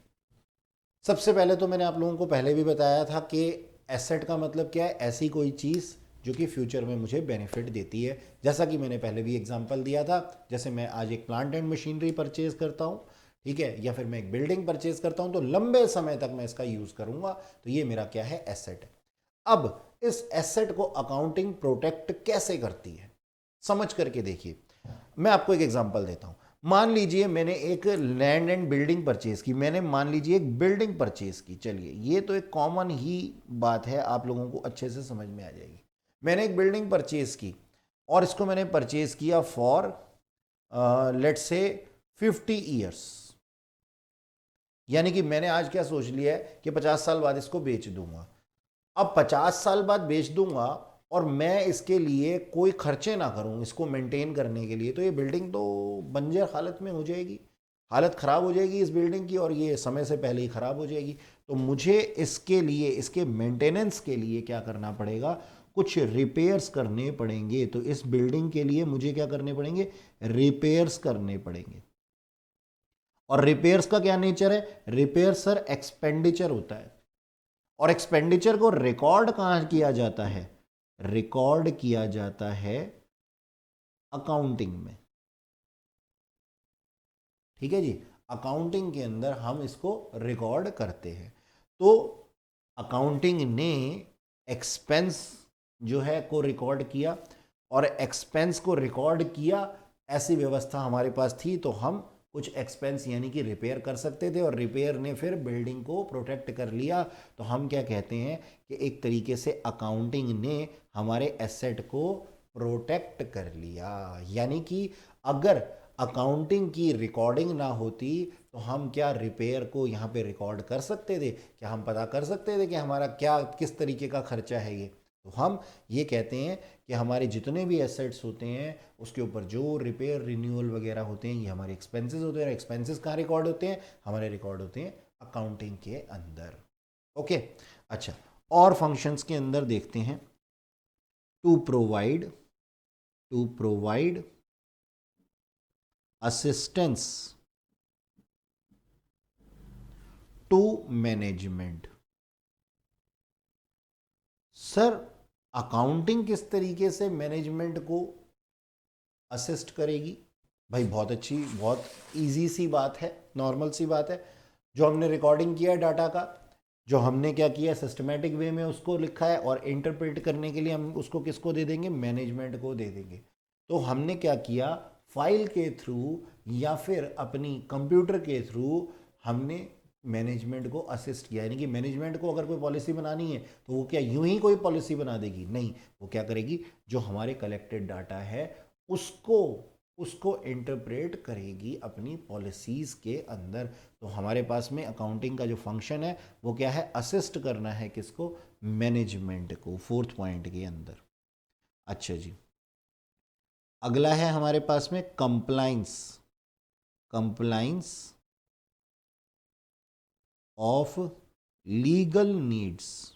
Speaker 1: सबसे पहले तो मैंने आप लोगों को पहले भी बताया था कि एसेट का मतलब क्या है, ऐसी कोई चीज़ जो कि फ्यूचर में मुझे बेनिफिट देती है। जैसा कि मैंने पहले भी एग्जांपल दिया था, जैसे मैं आज एक प्लांट एंड मशीनरी परचेज करता हूँ, ठीक है, या फिर मैं एक बिल्डिंग परचेज करता हूँ, तो लंबे समय तक मैं इसका यूज़ करूँगा, तो ये मेरा क्या है, एसेट है। अब इस एसेट को अकाउंटिंग प्रोटेक्ट कैसे करती है, समझ करके देखिए। मैं आपको एक एग्जांपल देता हूं। मान लीजिए मैंने एक लैंड एंड बिल्डिंग परचेज की, मैंने मान लीजिए एक बिल्डिंग परचेज की। चलिए, ये तो एक कॉमन ही बात है, आप लोगों को अच्छे से समझ में आ जाएगी। मैंने एक बिल्डिंग परचेज की और इसको मैंने परचेज किया फॉर लेट्स से 50 ईयर्स। यानी कि मैंने आज क्या सोच लिया है कि 50 साल बाद इसको बेच दूंगा। अब 50 साल बाद बेच दूंगा और मैं इसके लिए कोई खर्चे ना करूं इसको मेंटेन करने के लिए, तो ये बिल्डिंग तो बंजर हालत में हो जाएगी, हालत ख़राब हो जाएगी इस बिल्डिंग की, और ये समय से पहले ही ख़राब हो जाएगी। तो मुझे इसके लिए, इसके मेंटेनेंस के लिए क्या करना पड़ेगा, कुछ रिपेयर्स करने पड़ेंगे। तो इस बिल्डिंग के लिए मुझे क्या करने पड़ेंगे, रिपेयर्स करने पड़ेंगे। और रिपेयर्स का क्या नेचर है, रिपेयर सर एक्सपेंडिचर होता है, और एक्सपेंडिचर को रिकॉर्ड कहां किया जाता है, रिकॉर्ड किया जाता है अकाउंटिंग में। ठीक है जी, अकाउंटिंग के अंदर हम इसको रिकॉर्ड करते हैं। तो अकाउंटिंग ने एक्सपेंस जो है को रिकॉर्ड किया, और एक्सपेंस को रिकॉर्ड किया, ऐसी व्यवस्था हमारे पास थी, तो हम कुछ एक्सपेंस यानी कि रिपेयर कर सकते थे, और रिपेयर ने फिर बिल्डिंग को प्रोटेक्ट कर लिया। तो हम क्या कहते हैं कि एक तरीके से अकाउंटिंग ने हमारे एसेट को प्रोटेक्ट कर लिया। यानी कि अगर अकाउंटिंग की रिकॉर्डिंग ना होती तो हम क्या रिपेयर को यहाँ पे रिकॉर्ड कर सकते थे, क्या हम पता कर सकते थे कि हमारा क्या किस तरीके का खर्चा है ये। तो हम ये कहते हैं कि हमारे जितने भी एसेट्स होते हैं उसके ऊपर जो रिपेयर रिन्यूअल वगैरह होते हैं, ये हमारे एक्सपेंसेस होते हैं। एक्सपेंसेस कहाँ रिकॉर्ड होते हैं, हमारे रिकॉर्ड होते हैं अकाउंटिंग के अंदर। ओके, अच्छा, और फंक्शंस के अंदर देखते हैं, to provide assistance to management. Sir accounting किस तरीके से मैनेजमेंट को असिस्ट करेगी? भाई बहुत अच्छी, बहुत इजी सी बात है, नॉर्मल सी बात है। जो हमने रिकॉर्डिंग किया है डाटा का, जो हमने क्या किया, सिस्टमेटिक वे में उसको लिखा है, और इंटरप्रेट करने के लिए हम उसको किसको दे देंगे, मैनेजमेंट को दे देंगे। तो हमने क्या किया, फाइल के थ्रू या फिर अपनी कंप्यूटर के थ्रू हमने मैनेजमेंट को असिस्ट किया। यानी कि मैनेजमेंट को अगर कोई पॉलिसी बनानी है तो वो क्या यूं ही कोई पॉलिसी बना देगी, नहीं, वो क्या करेगी, जो हमारे कलेक्टेड डाटा है उसको उसको इंटरप्रेट करेगी अपनी पॉलिसीज़ के अंदर। तो हमारे पास में अकाउंटिंग का जो फंक्शन है वो क्या है, असिस्ट करना है किसको, मैनेजमेंट को, फोर्थ पॉइंट के अंदर। अच्छा जी, अगला है हमारे पास में कंप्लाइंस ऑफ लीगल नीड्स।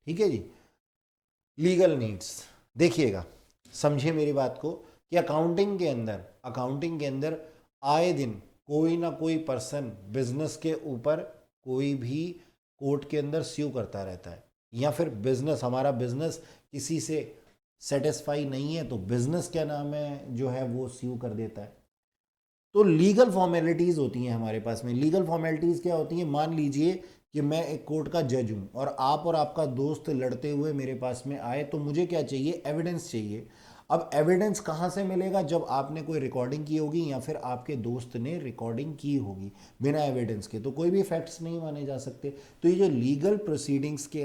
Speaker 1: ठीक है जी, लीगल नीड्स, देखिएगा, समझिए मेरी बात को, कि अकाउंटिंग के अंदर आए दिन कोई ना कोई पर्सन बिजनेस के ऊपर कोई भी कोर्ट के अंदर स्यू करता रहता है, या फिर बिजनेस, हमारा बिजनेस किसी से सेटिस्फाई नहीं है तो बिजनेस क्या नाम है जो है वो स्यू कर देता है। तो लीगल फॉर्मेलिटीज़ होती हैं हमारे पास में। लीगल फॉर्मेलिटीज़ क्या होती हैं, मान लीजिए कि मैं एक कोर्ट का जज हूँ और आपका दोस्त लड़ते हुए मेरे पास में आए, तो मुझे क्या चाहिए, एविडेंस चाहिए। अब एविडेंस कहाँ से मिलेगा? जब आपने कोई रिकॉर्डिंग की होगी या फिर आपके दोस्त ने रिकॉर्डिंग की होगी। बिना एविडेंस के तो कोई भी फैक्ट्स नहीं माने जा सकते। तो ये जो लीगल प्रोसीडिंग्स के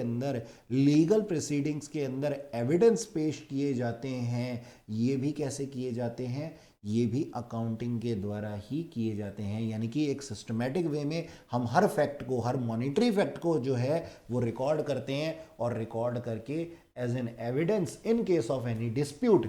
Speaker 1: अंदर एविडेंस पेश किए जाते हैं, ये भी कैसे किए जाते हैं? ये भी अकाउंटिंग के द्वारा ही किए जाते हैं। यानी कि एक सिस्टमेटिक वे में हम हर फैक्ट को, हर मॉनिटरी फैक्ट को जो है वो रिकॉर्ड करते हैं, और रिकॉर्ड करके as an evidence in case of any dispute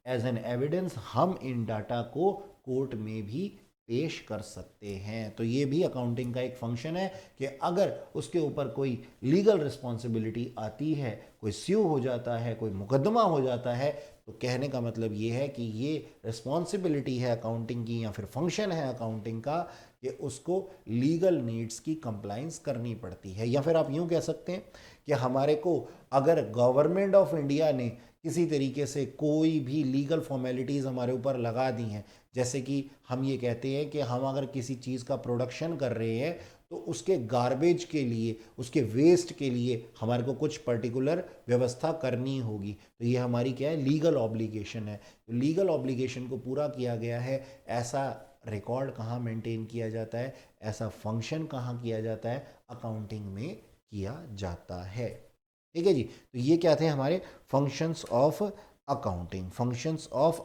Speaker 1: as an evidence हम इन डाटा को कोर्ट में भी पेश कर सकते हैं। तो ये भी अकाउंटिंग का एक फंक्शन है कि अगर उसके ऊपर कोई लीगल रिस्पॉन्सिबिलिटी आती है, कोई स्यू हो जाता है, कोई मुकदमा हो जाता है, तो कहने का मतलब ये है कि ये रिस्पॉन्सिबिलिटी है अकाउंटिंग की, या फिर फंक्शन है अकाउंटिंग का कि उसको लीगल नीड्स की कंप्लाइंस करनी पड़ती है। या फिर आप यूं कह सकते हैं कि हमारे को अगर गवर्नमेंट ऑफ इंडिया ने किसी तरीके से कोई भी लीगल फॉर्मेलिटीज़ हमारे ऊपर लगा दी हैं, जैसे कि हम ये कहते हैं कि हम अगर किसी चीज़ का प्रोडक्शन कर रहे हैं तो उसके गार्बेज के लिए, उसके वेस्ट के लिए हमारे को कुछ पर्टिकुलर व्यवस्था करनी होगी। तो ये हमारी क्या है? लीगल ऑब्लिगेशन है। तो लीगल ऑब्लिगेशन को पूरा किया गया है। ऐसा रिकॉर्ड कहाँ मेंटेन किया जाता है? ऐसा फंक्शन कहाँ किया जाता है? अकाउंटिंग में किया जाता है। ठीक है जी। तो ये क्या थे हमारे फंक्शंस ऑफ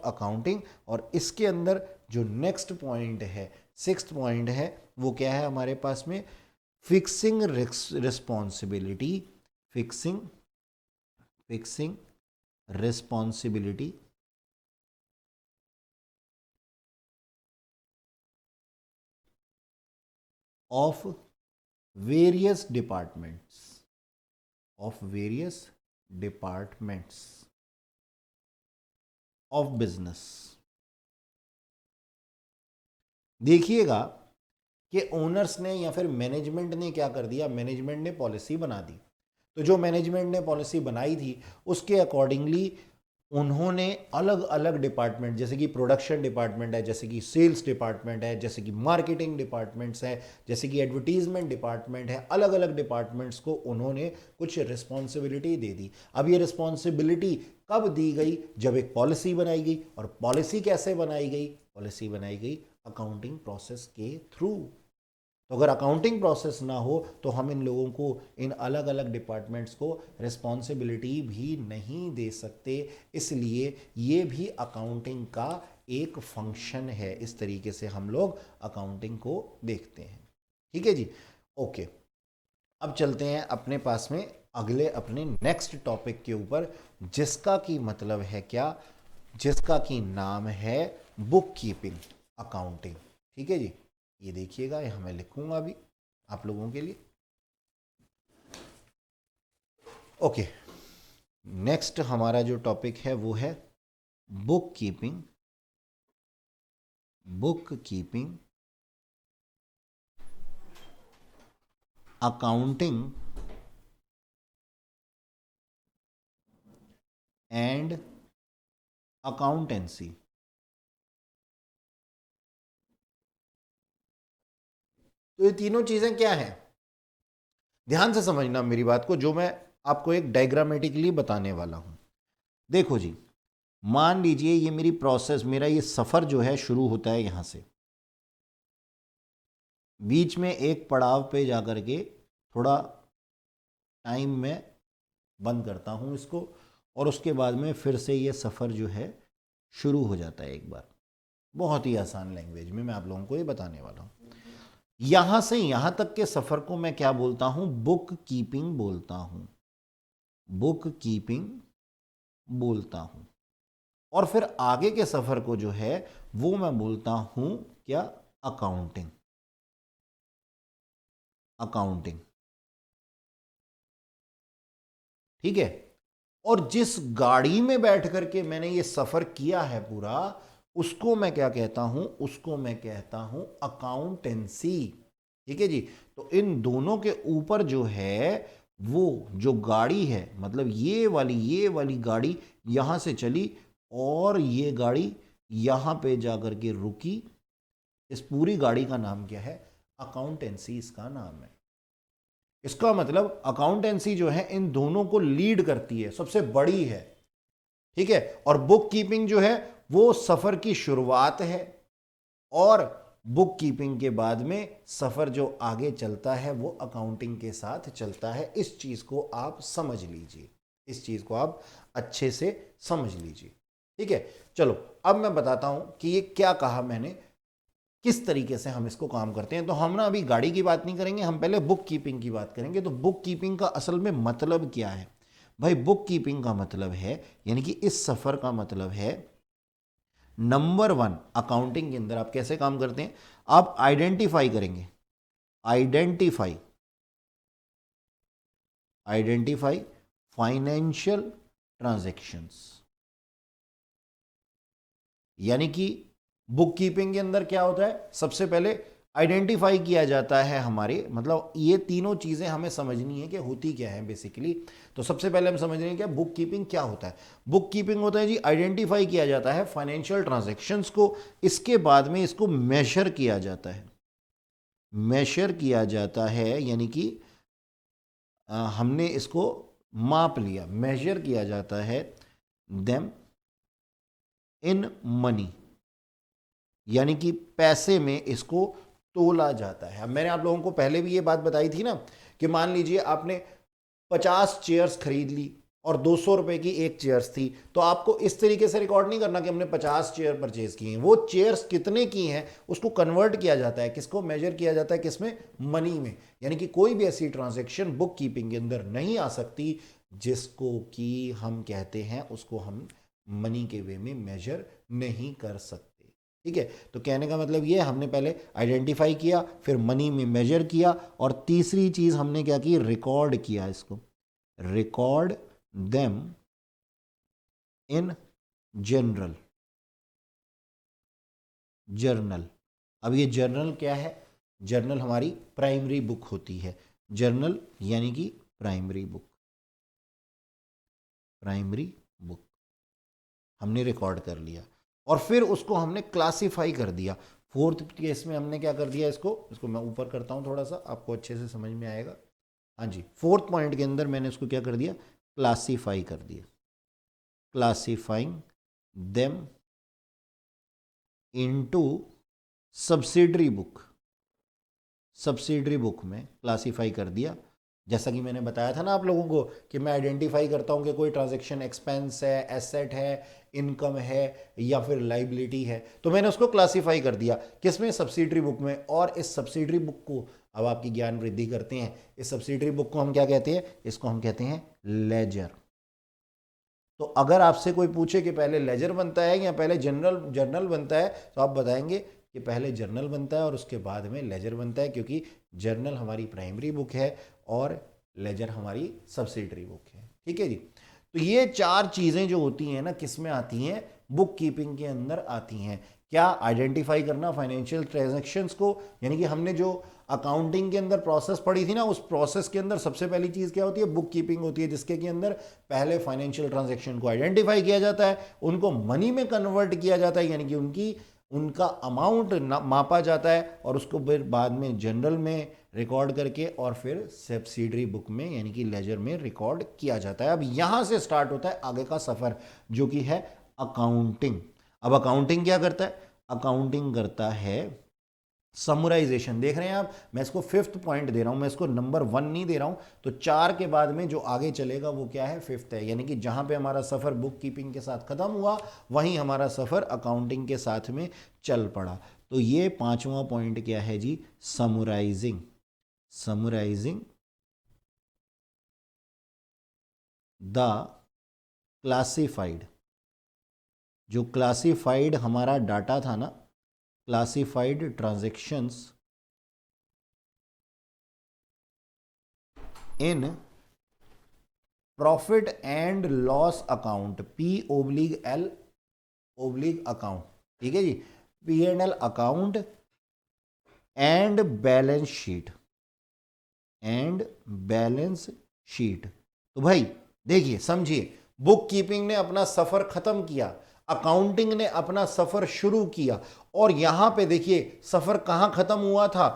Speaker 1: अकाउंटिंग। और इसके अंदर जो नेक्स्ट पॉइंट है, सिक्स्थ पॉइंट है, वो क्या है हमारे पास में? Fixing responsibility of various departments of business. देखिएगा कि ओनर्स ने या फिर मैनेजमेंट ने क्या कर दिया? मैनेजमेंट ने पॉलिसी बना दी। तो जो मैनेजमेंट ने पॉलिसी बनाई थी उसके अकॉर्डिंगली उन्होंने अलग अलग डिपार्टमेंट, जैसे कि प्रोडक्शन डिपार्टमेंट है, जैसे कि सेल्स डिपार्टमेंट है, जैसे कि मार्केटिंग डिपार्टमेंट्स है, जैसे कि एडवर्टीजमेंट डिपार्टमेंट है, अलग अलग डिपार्टमेंट्स को उन्होंने कुछ रिस्पॉन्सिबिलिटी दे दी। अब ये रिस्पॉन्सिबिलिटी कब दी गई? जब एक पॉलिसी बनाई गई। और पॉलिसी कैसे बनाई गई? पॉलिसी बनाई गई अकाउंटिंग प्रोसेस के थ्रू। तो अगर अकाउंटिंग प्रोसेस ना हो तो हम इन लोगों को, इन अलग अलग डिपार्टमेंट्स को रिस्पॉन्सिबिलिटी भी नहीं दे सकते। इसलिए ये भी अकाउंटिंग का एक फंक्शन है। इस तरीके से हम लोग अकाउंटिंग को देखते हैं। ठीक है जी, ओके। अब चलते हैं अपने पास में अगले अपने नेक्स्ट टॉपिक के ऊपर, जिसका की मतलब है क्या? जिसका की नाम है बुक कीपिंग अकाउंटिंग। ठीक है जी, ये देखिएगा, ये मैं लिखूंगा अभी आप लोगों के लिए। ओके, नेक्स्ट हमारा जो टॉपिक है वो है book keeping accounting and accountancy. तो ये तीनों चीजें क्या हैं? ध्यान से समझना मेरी बात को, जो मैं आपको एक डायग्रामेटिकली बताने वाला हूं। देखो जी, मान लीजिए ये मेरी प्रोसेस, मेरा ये सफर जो है शुरू होता है यहां से, बीच में एक पड़ाव पे जाकर के थोड़ा टाइम में बंद करता हूं इसको, और उसके बाद में फिर से ये सफ़र जो है शुरू हो जाता है एक बार। बहुत ही आसान लैंग्वेज में मैं आप लोगों को ये बताने वाला हूं। यहां से यहां तक के सफ़र को मैं क्या बोलता हूं? बुक कीपिंग बोलता हूं। और फिर आगे के सफ़र को जो है वो मैं बोलता हूं क्या? अकाउंटिंग। ठीक है। और जिस गाड़ी में बैठ करके मैंने ये सफर किया है पूरा, उसको मैं क्या कहता हूं? उसको मैं कहता हूं अकाउंटेंसी। ठीक है जी। तो इन दोनों के ऊपर जो है वो जो गाड़ी है, मतलब ये वाली गाड़ी यहां से चली और ये गाड़ी यहां पे जाकर के रुकी। इस पूरी गाड़ी का नाम क्या है? अकाउंटेंसी इसका नाम है। इसका मतलब अकाउंटेंसी जो है इन दोनों को लीड करती है, सबसे बड़ी है, ठीक है। और बुक कीपिंग जो है वो सफर की शुरुआत है, और बुक कीपिंग के बाद में सफर जो आगे चलता है वो अकाउंटिंग के साथ चलता है। इस चीज को आप समझ लीजिए, इस चीज को आप अच्छे से समझ लीजिए, ठीक है। चलो अब मैं बताता हूं कि ये क्या कहा मैंने, किस तरीके से हम इसको काम करते हैं। तो हम ना अभी गाड़ी की बात नहीं करेंगे, हम पहले बुक कीपिंग की बात करेंगे। तो बुक कीपिंग का असल में मतलब क्या है भाई? बुक कीपिंग का मतलब है, यानी कि इस सफर का मतलब है, नंबर वन, अकाउंटिंग के अंदर आप कैसे काम करते हैं, आप आइडेंटिफाई करेंगे, आइडेंटिफाई आइडेंटिफाई फाइनेंशियल ट्रांजैक्शंस। यानी कि बुक कीपिंग के अंदर क्या होता है, सबसे पहले आइडेंटिफाई किया जाता है हमारे, मतलब ये तीनों चीजें हमें समझनी है कि होती क्या है बेसिकली। तो सबसे पहले हम समझ रहे हैं क्या बुक कीपिंग क्या होता है। बुक कीपिंग होता है जी, आइडेंटिफाई किया जाता है फाइनेंशियल ट्रांजैक्शंस को, इसके बाद में इसको मेजर किया जाता है, मेजर किया जाता है, यानी कि हमने इसको माप लिया, मेजर किया जाता है देम इन मनी, यानी कि पैसे में इसको तोला जाता है। अब मैंने आप लोगों को पहले भी ये बात बताई थी ना कि मान लीजिए आपने 50 चेयर्स खरीद ली और 200 रुपए की एक चेयर्स थी, तो आपको इस तरीके से रिकॉर्ड नहीं करना कि हमने 50 चेयर परचेज की हैं। वो चेयर्स कितने की हैं उसको कन्वर्ट किया जाता है, किसको मेजर किया जाता है, किसमें, मनी में। यानी कि कोई भी ऐसी ट्रांजैक्शन बुक कीपिंग के अंदर नहीं आ सकती जिसको कि हम कहते हैं उसको हम मनी के वे में मेजर नहीं कर सकते, ठीक है। तो कहने का मतलब ये, हमने पहले आइडेंटिफाई किया, फिर मनी में मेजर किया, और तीसरी चीज हमने क्या की, रिकॉर्ड किया, इसको record them in general, journal. अब ये जर्नल क्या है, जर्नल हमारी प्राइमरी बुक होती है, जर्नल यानी कि प्राइमरी बुक, प्राइमरी बुक हमने रिकॉर्ड कर लिया, और फिर उसको हमने क्लासिफाई कर दिया। फोर्थ केस में हमने क्या कर दिया, इसको इसको मैं ऊपर करता हूं थोड़ा सा, आपको अच्छे से समझ में आएगा। हाँ जी, फोर्थ पॉइंट के अंदर मैंने इसको क्या कर दिया, क्लासिफाई कर दिया, classifying them into subsidiary book, subsidiary book में क्लासिफाई कर दिया। जैसा कि मैंने बताया था ना आप लोगों को कि मैं आइडेंटिफाई करता हूं कि कोई ट्रांजैक्शन एक्सपेंस है, एसेट है, इनकम है, या फिर लाइबिलिटी है, तो मैंने उसको क्लासिफाई कर दिया किसमें, सब्सिडरी बुक में। और इस सब्सिडरी बुक को, अब आपकी ज्ञान वृद्धि करते हैं, इस सब्सिडरी बुक को हम क्या कहते हैं, इसको हम कहते हैं लेजर। तो अगर आपसे कोई पूछे कि पहले लेजर बनता है या पहले जर्नल बनता है, तो आप बताएंगे कि पहले जर्नल बनता है और उसके बाद में लेजर बनता है, क्योंकि जर्नल हमारी प्राइमरी बुक है और लेजर हमारी सब्सिडरी बुक है, ठीक है जी। तो ये चार चीजें जो होती हैं ना, किस में आती हैं, बुक कीपिंग के अंदर आती हैं। क्या, आइडेंटिफाई करना फाइनेंशियल ट्रांजैक्शंस को, यानी कि हमने जो अकाउंटिंग के अंदर प्रोसेस पढ़ी थी ना, उस प्रोसेस के अंदर सबसे पहली चीज क्या होती है, बुक कीपिंग होती है, जिसके के अंदर पहले फाइनेंशियल ट्रांजैक्शन को आइडेंटिफाई किया जाता है, उनको मनी में कन्वर्ट किया जाता है, यानी कि उनका अमाउंट मापा जाता है, और उसको फिर बाद में जनरल में रिकॉर्ड करके और फिर सब्सिडरी बुक में यानी कि लेजर में रिकॉर्ड किया जाता है। अब यहां से स्टार्ट होता है आगे का सफर, जो कि है अकाउंटिंग। अब अकाउंटिंग क्या करता है, अकाउंटिंग करता है समराइजेशन। देख रहे हैं आप, मैं इसको फिफ्थ पॉइंट दे रहा हूं, मैं इसको नंबर 1 नहीं दे रहा हूं। तो 4 के बाद में जो आगे चलेगा वो क्या है, फिफ्थ है। यानी कि जहां पे हमारा सफर बुक कीपिंग के साथ खत्म हुआ, वहीं हमारा सफर अकाउंटिंग के साथ में चल पड़ा। तो ये 5वां पॉइंट क्या है जी, समराइजिंग, समराइजिंग द क्लासिफाइड। जो क्लासिफाइड हमारा डाटा था ना, classified transactions in profit and loss account, P/L account, ठीक है जी, P&L account and balance sheet, and balance sheet. तो भाई देखिए, समझिए, बुक कीपिंग ने अपना सफर खत्म किया, अकाउंटिंग ने अपना सफर शुरू किया, और यहां पे देखिए सफर कहां खत्म हुआ था,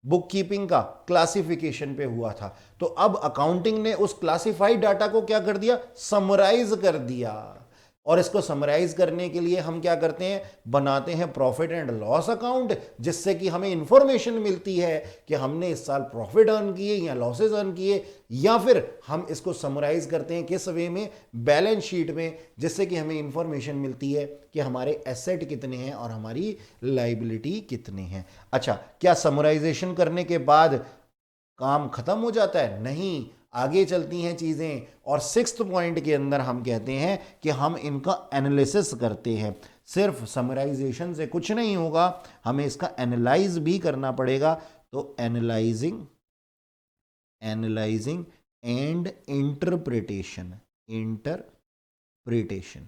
Speaker 1: बुक कीपिंग का क्लासिफिकेशन पे हुआ था। तो अब अकाउंटिंग ने उस क्लासिफाइड डाटा को क्या कर दिया, समराइज कर दिया। और इसको समराइज करने के लिए हम क्या करते हैं, बनाते हैं प्रॉफिट एंड लॉस अकाउंट, जिससे कि हमें इंफॉर्मेशन मिलती है कि हमने इस साल प्रॉफिट अर्न किए या लॉसेज अर्न किए, या फिर हम इसको समराइज करते हैं किस वे में, बैलेंस शीट में, जिससे कि हमें इंफॉर्मेशन मिलती है कि हमारे एसेट कितने हैं और हमारी लाइबिलिटी कितने हैं। अच्छा, क्या समराइजेशन करने के बाद काम खत्म हो जाता है? नहीं, आगे चलती हैं चीजें। और सिक्स्थ पॉइंट के अंदर हम कहते हैं कि हम इनका एनालिसिस करते हैं। सिर्फ समराइजेशन से कुछ नहीं होगा, हमें इसका एनालाइज भी करना पड़ेगा। तो analysing analysing and interpretation, interpretation.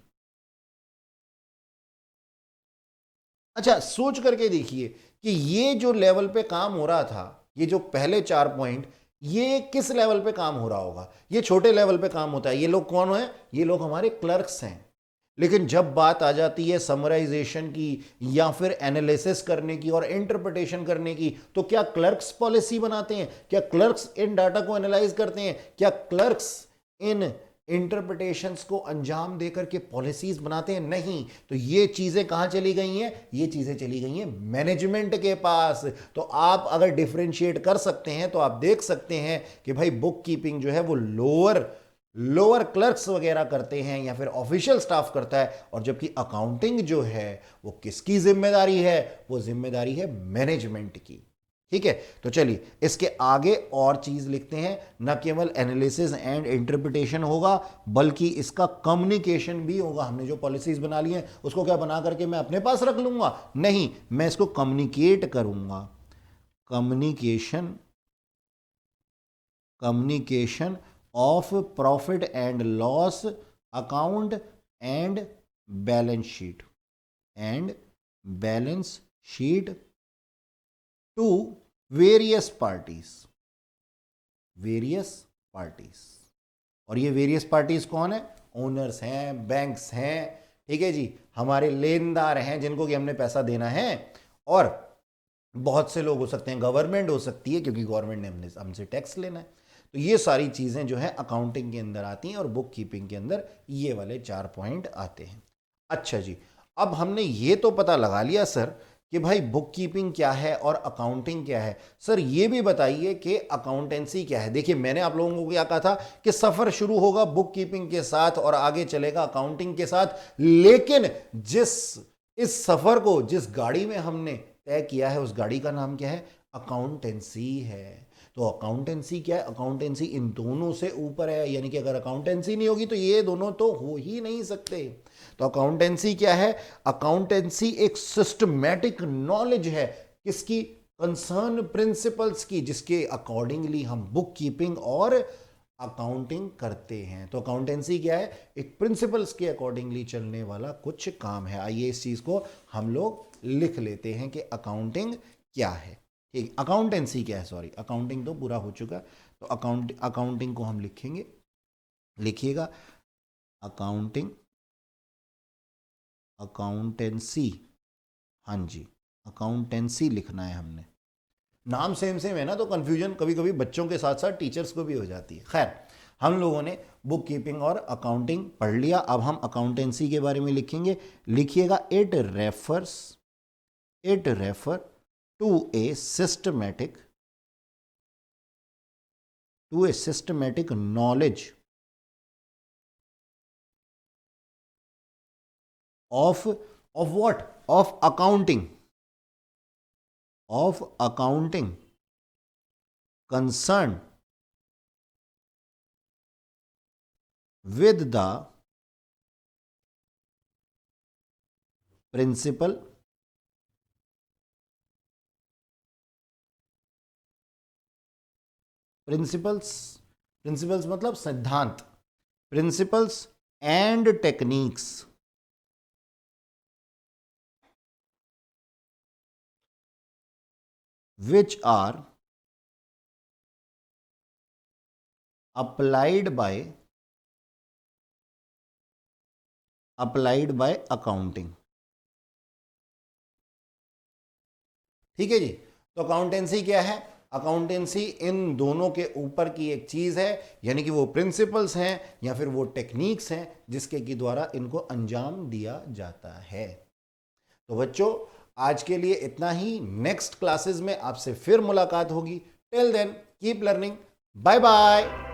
Speaker 1: अच्छा, सोच करके देखिए कि ये जो लेवल पे काम हो रहा था, ये जो पहले 4 पॉइंट, ये किस लेवल पे काम हो रहा होगा? ये छोटे लेवल पे काम होता है। ये लोग कौन है? ये लोग हमारे क्लर्क्स हैं। लेकिन जब बात आ जाती है समराइजेशन की, या फिर एनालिसिस करने की और इंटरप्रिटेशन करने की, तो क्या क्लर्क्स पॉलिसी बनाते हैं? क्या क्लर्क्स इन डाटा को एनालाइज करते हैं? क्या क्लर्क्स इन इंटरप्रिटेशंस को अंजाम देकर के पॉलिसीज बनाते हैं? नहीं। तो ये चीजें कहां चली गई हैं? ये चीजें चली गई हैं मैनेजमेंट के पास। तो आप अगर डिफरेंशिएट कर सकते हैं तो आप देख सकते हैं कि भाई बुक कीपिंग जो है वो लोअर लोअर क्लर्क्स वगैरह करते हैं या फिर ऑफिशियल स्टाफ करता है, और जबकि अकाउंटिंग जो है वो किसकी जिम्मेदारी है? वो जिम्मेदारी है मैनेजमेंट की। ठीक है, तो चलिए इसके आगे और चीज लिखते हैं। न केवल एनालिसिस एंड इंटरप्रिटेशन होगा, बल्कि इसका कम्युनिकेशन भी होगा। हमने जो पॉलिसीज बना ली हैं उसको क्या बना करके मैं अपने पास रख लूंगा? नहीं, मैं इसको कम्युनिकेट करूंगा। Communication communication of profit and loss account and balance sheet, and balance sheet to various parties, various parties. और ये वेरियस पार्टीज कौन है? ओनर्स हैं, बैंक्स हैं, ठीक है जी, हमारे लेनदार हैं जिनको कि हमने पैसा देना है, और बहुत से लोग हो सकते हैं, गवर्नमेंट हो सकती है क्योंकि गवर्नमेंट ने हमसे टैक्स लेना है। तो ये सारी चीजें जो है अकाउंटिंग के अंदर आती हैं और बुक कीपिंग के अंदर ये वाले 4 पॉइंट आते हैं। अच्छा जी, अब हमने ये तो पता लगा लिया सर कि भाई बुक कीपिंग क्या है और अकाउंटिंग क्या है। सर ये भी बताइए कि अकाउंटेंसी क्या है। देखिए, मैंने आप लोगों को क्या कहा था कि सफर शुरू होगा बुक कीपिंग के साथ और आगे चलेगा अकाउंटिंग के साथ, लेकिन जिस इस सफर को जिस गाड़ी में हमने तय किया है उस गाड़ी का नाम क्या है? अकाउंटेंसी है। तो अकाउंटेंसी क्या है? अकाउंटेंसी इन दोनों से ऊपर है, यानी कि अगर अकाउंटेंसी नहीं होगी तो ये दोनों तो हो ही नहीं सकते। तो अकाउंटेंसी क्या है? अकाउंटेंसी एक सिस्टमैटिक नॉलेज है, किसकी? कंसर्न प्रिंसिपल्स की, जिसके अकॉर्डिंगली हम बुक कीपिंग और अकाउंटिंग करते हैं। तो अकाउंटेंसी क्या है? एक प्रिंसिपल्स के अकॉर्डिंगली चलने वाला कुछ काम है। आइए इस चीज को हम लोग लिख लेते हैं कि अकाउंटिंग क्या है। ठीक, अकाउंटेंसी क्या है, सॉरी, अकाउंटिंग तो पूरा हो चुका। तो अकाउंटिंग को हम लिखेंगे, लिखिएगा अकाउंटिंग, अकाउंटेंसी। हाँ जी, अकाउंटेंसी लिखना है हमने। नाम सेम सेम है ना, तो कंफ्यूजन कभी कभी बच्चों के साथ साथ टीचर्स को भी हो जाती है। खैर, हम लोगों ने बुक कीपिंग और अकाउंटिंग पढ़ लिया। अब हम अकाउंटेंसी के बारे में लिखेंगे। लिखिएगा it refer to a systematic knowledge of what? Of accounting concerned with the principle principles मतलब सिद्धांत, principles and techniques which are applied by accounting। ठीक है जी। तो अकाउंटेंसी क्या है? अकाउंटेंसी इन दोनों के ऊपर की एक चीज है, यानी कि वो प्रिंसिपल्स हैं या फिर वो टेक्निक्स हैं जिसके की द्वारा इनको अंजाम दिया जाता है। तो बच्चों आज के लिए इतना ही, नेक्स्ट क्लासेस में आपसे फिर मुलाकात होगी। Till then keep learning, bye bye.